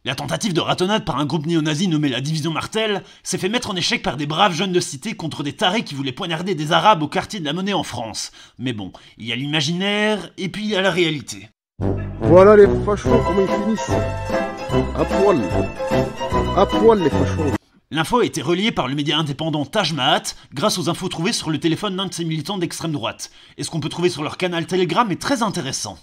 La tentative de ratonnade par un groupe néo-nazi nommé la Division Martel s'est fait mettre en échec par des braves jeunes de cité contre des tarés qui voulaient poignarder des Arabes au quartier de la Monnaie en France. Mais bon, il y a l'imaginaire et puis il y a la réalité. Voilà les fachos, comment ils finissent. À poil. À poil les fachos. L'info a été relayée par le média indépendant Taj Mahat grâce aux infos trouvées sur le téléphone d'un de ces militants d'extrême droite. Et ce qu'on peut trouver sur leur canal Telegram est très intéressant.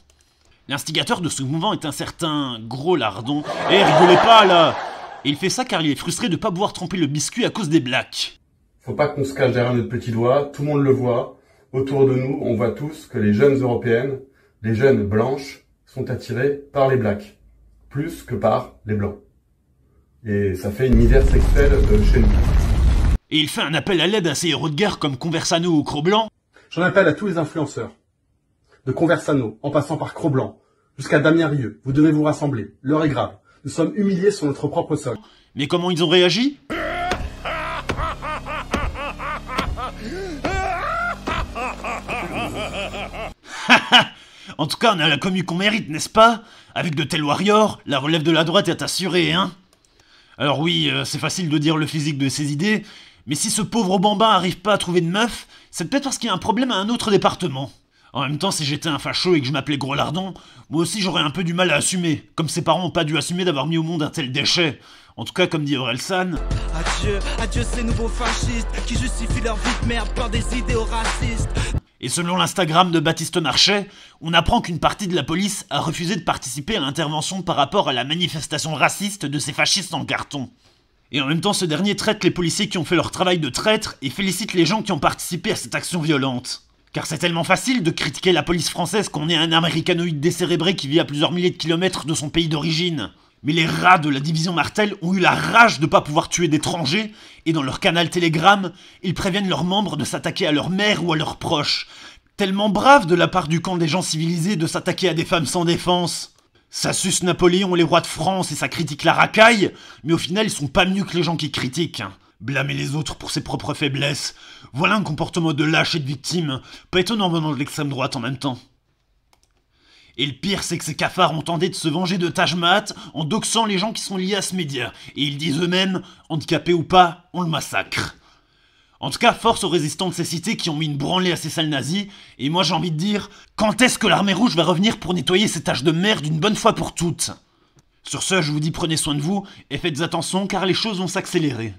L'instigateur de ce mouvement est un certain Gros Lardon. Eh, rigolez pas là! Et il fait ça car il est frustré de pas pouvoir tremper le biscuit à cause des blacks. Faut pas qu'on se cache derrière notre petit doigt, tout le monde le voit. Autour de nous, on voit tous que les jeunes européennes, les jeunes blanches, sont attirées par les blacks, plus que par les blancs. Et ça fait une misère sexuelle chez nous. Et il fait un appel à l'aide à ces héros de guerre comme Conversano ou Cro-Blanc. J'en appelle à tous les influenceurs, de Conversano, en passant par Cro-Blanc, jusqu'à Damien Rieu. Vous devez vous rassembler, l'heure est grave. Nous sommes humiliés sur notre propre sol. Mais comment ils ont réagi? En tout cas, on a la commu qu'on mérite, n'est-ce pas? Avec de tels warriors, la relève de la droite est assurée, hein? Alors oui, c'est facile de dire le physique de ses idées, mais si ce pauvre bambin arrive pas à trouver de meuf, c'est peut-être parce qu'il y a un problème à un autre département. En même temps, si j'étais un facho et que je m'appelais Gros Lardon, moi aussi j'aurais un peu du mal à assumer, comme ses parents ont pas dû assumer d'avoir mis au monde un tel déchet. En tout cas, comme dit Orelsan... Adieu, adieu ces nouveaux fascistes qui justifient leur vie de merde par des idéaux racistes. Et selon l'Instagram de Baptiste Marchais, on apprend qu'une partie de la police a refusé de participer à l'intervention par rapport à la manifestation raciste de ces fascistes en carton. Et en même temps, ce dernier traite les policiers qui ont fait leur travail de traîtres et félicite les gens qui ont participé à cette action violente. Car c'est tellement facile de critiquer la police française qu'on est un américanoïde décérébré qui vit à plusieurs milliers de kilomètres de son pays d'origine. Mais les rats de la division Martel ont eu la rage de pas pouvoir tuer d'étrangers, et dans leur canal Telegram, ils préviennent leurs membres de s'attaquer à leur mère ou à leurs proches. Tellement brave de la part du camp des gens civilisés de s'attaquer à des femmes sans défense. Ça suce Napoléon, les rois de France, et ça critique la racaille, mais au final ils sont pas mieux que les gens qui critiquent. Blâmer les autres pour ses propres faiblesses, voilà un comportement de lâche et de victime, pas étonnant venant de l'extrême droite en même temps. Et le pire, c'est que ces cafards ont tenté de se venger de Taj Mahat en doxant les gens qui sont liés à ce média. Et ils disent eux-mêmes, handicapés ou pas, on le massacre. En tout cas, force aux résistants de ces cités qui ont mis une branlée à ces salles nazies, et moi j'ai envie de dire, quand est-ce que l'armée rouge va revenir pour nettoyer ces taches de merde une bonne fois pour toutes? Sur ce, je vous dis prenez soin de vous, et faites attention car les choses vont s'accélérer.